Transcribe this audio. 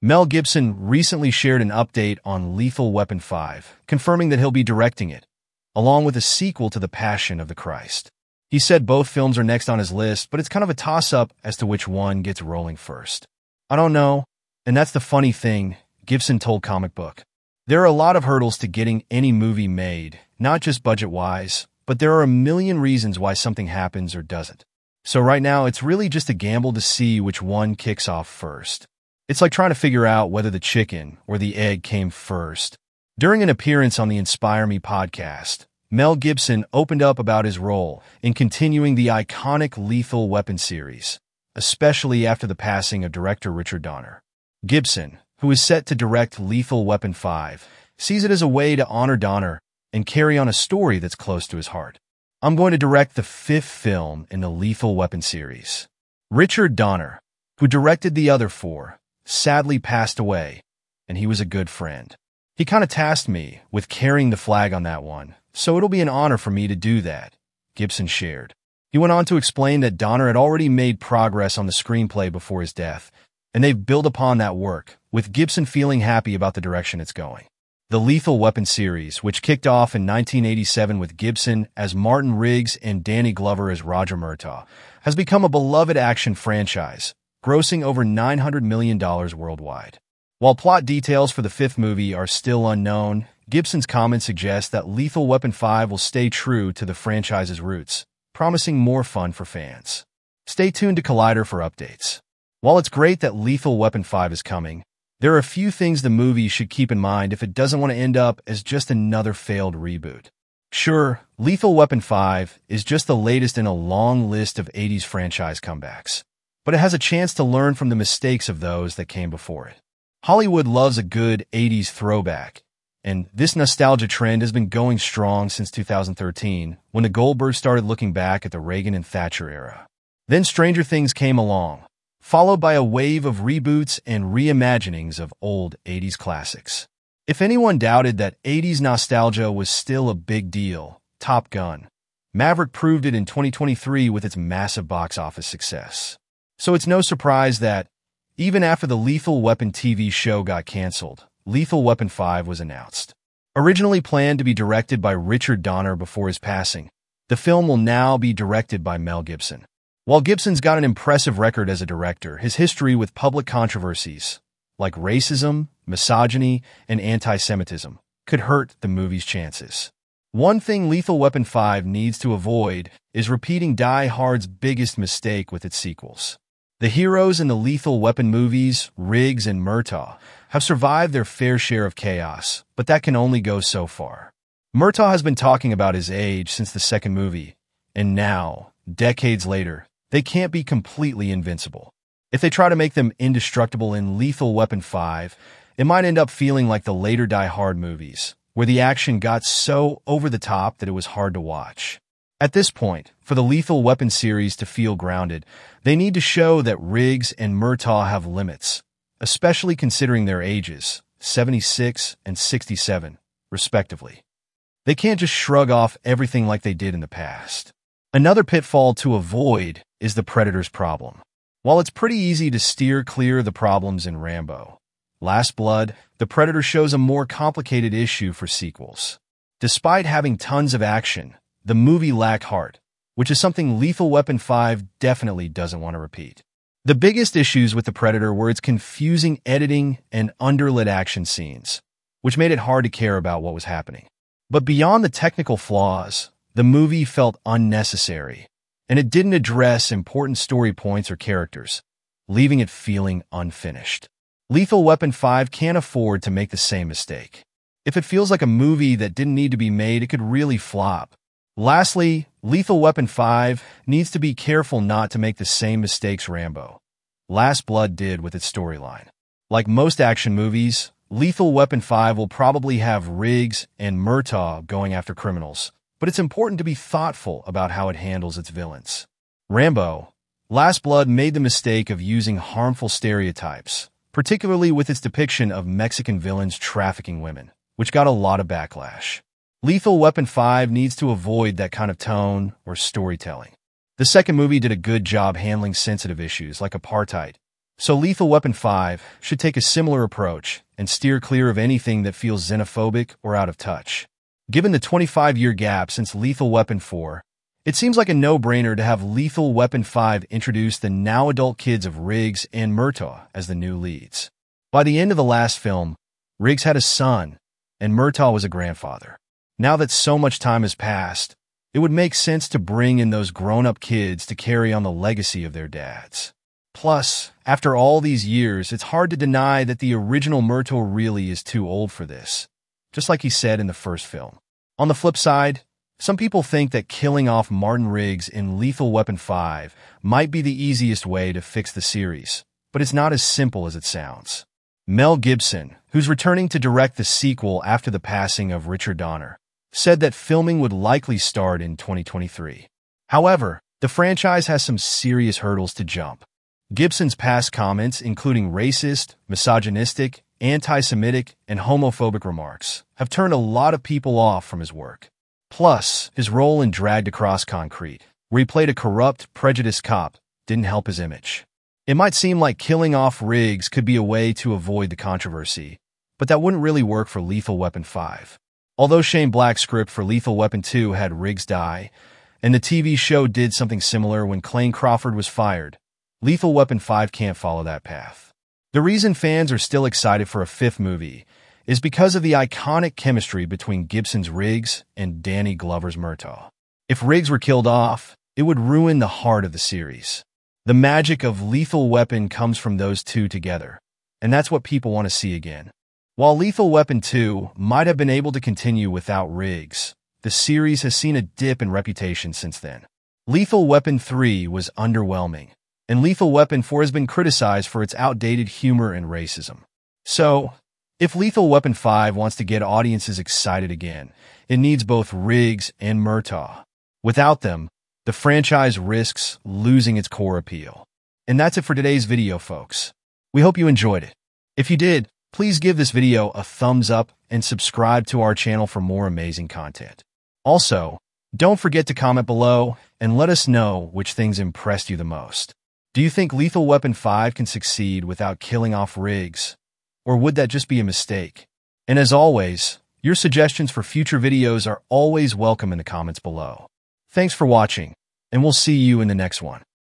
Mel Gibson recently shared an update on Lethal Weapon 5, confirming that he'll be directing it, along with a sequel to The Passion of the Christ. He said both films are next on his list, but it's kind of a toss-up as to which one gets rolling first. I don't know, and that's the funny thing, Gibson told Comic Book. There are a lot of hurdles to getting any movie made, not just budget-wise, but there are a million reasons why something happens or doesn't. So right now, it's really just a gamble to see which one kicks off first. It's like trying to figure out whether the chicken or the egg came first. During an appearance on the Inspire Me podcast, Mel Gibson opened up about his role in continuing the iconic Lethal Weapon series, especially after the passing of director Richard Donner. Gibson, who is set to direct Lethal Weapon 5, sees it as a way to honor Donner and carry on a story that's close to his heart. "I'm going to direct the 5th film in the Lethal Weapon series." Richard Donner, who directed the other 4, sadly passed away, and he was a good friend. "He kind of tasked me with carrying the flag on that one, so it'll be an honor for me to do that," Gibson shared. He went on to explain that Donner had already made progress on the screenplay before his death, and they've built upon that work, with Gibson feeling happy about the direction it's going. The Lethal Weapon series, which kicked off in 1987 with Gibson as Martin Riggs and Danny Glover as Roger Murtaugh, has become a beloved action franchise, grossing over $900 million worldwide. While plot details for the 5th movie are still unknown, Gibson's comments suggest that Lethal Weapon 5 will stay true to the franchise's roots, promising more fun for fans. Stay tuned to Collider for updates. While it's great that Lethal Weapon 5 is coming, there are a few things the movie should keep in mind if it doesn't want to end up as just another failed reboot. Sure, Lethal Weapon 5 is just the latest in a long list of 80s franchise comebacks, but it has a chance to learn from the mistakes of those that came before it. Hollywood loves a good 80s throwback, and this nostalgia trend has been going strong since 2013, when the Goldbergs started looking back at the Reagan and Thatcher era. Then Stranger Things came along, followed by a wave of reboots and reimaginings of old 80s classics. If anyone doubted that 80s nostalgia was still a big deal, Top Gun: Maverick proved it in 2023 with its massive box office success. So it's no surprise that, even after the Lethal Weapon TV show got canceled, Lethal Weapon 5 was announced. Originally planned to be directed by Richard Donner before his passing, the film will now be directed by Mel Gibson. While Gibson's got an impressive record as a director, his history with public controversies, like racism, misogyny, and anti-Semitism, could hurt the movie's chances. One thing Lethal Weapon 5 needs to avoid is repeating Die Hard's biggest mistake with its sequels. The heroes in the Lethal Weapon movies, Riggs and Murtaugh, have survived their fair share of chaos, but that can only go so far. Murtaugh has been talking about his age since the 2nd movie, and now, decades later, they can't be completely invincible. If they try to make them indestructible in Lethal Weapon 5, it might end up feeling like the later Die Hard movies, where the action got so over the top that it was hard to watch. At this point, for the Lethal Weapon series to feel grounded, they need to show that Riggs and Murtaugh have limits, especially considering their ages, 76 and 67, respectively. They can't just shrug off everything like they did in the past. Another pitfall to avoid is the Predator's problem. While it's pretty easy to steer clear of the problems in Rambo, Last Blood, the Predator shows a more complicated issue for sequels. Despite having tons of action, the movie lacked heart, which is something Lethal Weapon 5 definitely doesn't want to repeat. The biggest issues with The Predator were its confusing editing and underlit action scenes, which made it hard to care about what was happening. But beyond the technical flaws, the movie felt unnecessary, and it didn't address important story points or characters, leaving it feeling unfinished. Lethal Weapon 5 can't afford to make the same mistake. If it feels like a movie that didn't need to be made, it could really flop. Lastly, Lethal Weapon 5 needs to be careful not to make the same mistakes Rambo, Last Blood did with its storyline. Like most action movies, Lethal Weapon 5 will probably have Riggs and Murtaugh going after criminals, but it's important to be thoughtful about how it handles its villains. Rambo, Last Blood made the mistake of using harmful stereotypes, particularly with its depiction of Mexican villains trafficking women, which got a lot of backlash. Lethal Weapon 5 needs to avoid that kind of tone or storytelling. The second movie did a good job handling sensitive issues like apartheid, So Lethal Weapon 5 should take a similar approach and steer clear of anything that feels xenophobic or out of touch. Given the 25-year gap since Lethal Weapon 4, it seems like a no-brainer to have Lethal Weapon 5 introduce the now-adult kids of Riggs and Murtaugh as the new leads. By the end of the last film, Riggs had a son, and Murtaugh was a grandfather. Now that so much time has passed, it would make sense to bring in those grown-up kids to carry on the legacy of their dads. Plus, after all these years, it's hard to deny that the original Murtaugh really is too old for this, just like he said in the first film. On the flip side, some people think that killing off Martin Riggs in Lethal Weapon 5 might be the easiest way to fix the series, but it's not as simple as it sounds. Mel Gibson, who's returning to direct the sequel after the passing of Richard Donner, said that filming would likely start in 2023. However, the franchise has some serious hurdles to jump. Gibson's past comments, including racist, misogynistic, anti-Semitic, and homophobic remarks, have turned a lot of people off from his work. Plus, his role in Dragged Across Concrete, where he played a corrupt, prejudiced cop, didn't help his image. It might seem like killing off Riggs could be a way to avoid the controversy, but that wouldn't really work for Lethal Weapon 5. Although Shane Black's script for Lethal Weapon 2 had Riggs die, and the TV show did something similar when Clayne Crawford was fired, Lethal Weapon 5 can't follow that path. The reason fans are still excited for a fifth movie is because of the iconic chemistry between Gibson's Riggs and Danny Glover's Murtaugh. If Riggs were killed off, it would ruin the heart of the series. The magic of Lethal Weapon comes from those two together, and that's what people want to see again. While Lethal Weapon 2 might have been able to continue without Riggs, the series has seen a dip in reputation since then. Lethal Weapon 3 was underwhelming, and Lethal Weapon 4 has been criticized for its outdated humor and racism. So, if Lethal Weapon 5 wants to get audiences excited again, it needs both Riggs and Murtaugh. Without them, the franchise risks losing its core appeal. And that's it for today's video, folks. We hope you enjoyed it. If you did, please give this video a thumbs up and subscribe to our channel for more amazing content. Also, don't forget to comment below and let us know which things impressed you the most. Do you think Lethal Weapon 5 can succeed without killing off Riggs? Or would that just be a mistake? And as always, your suggestions for future videos are always welcome in the comments below. Thanks for watching, and we'll see you in the next one.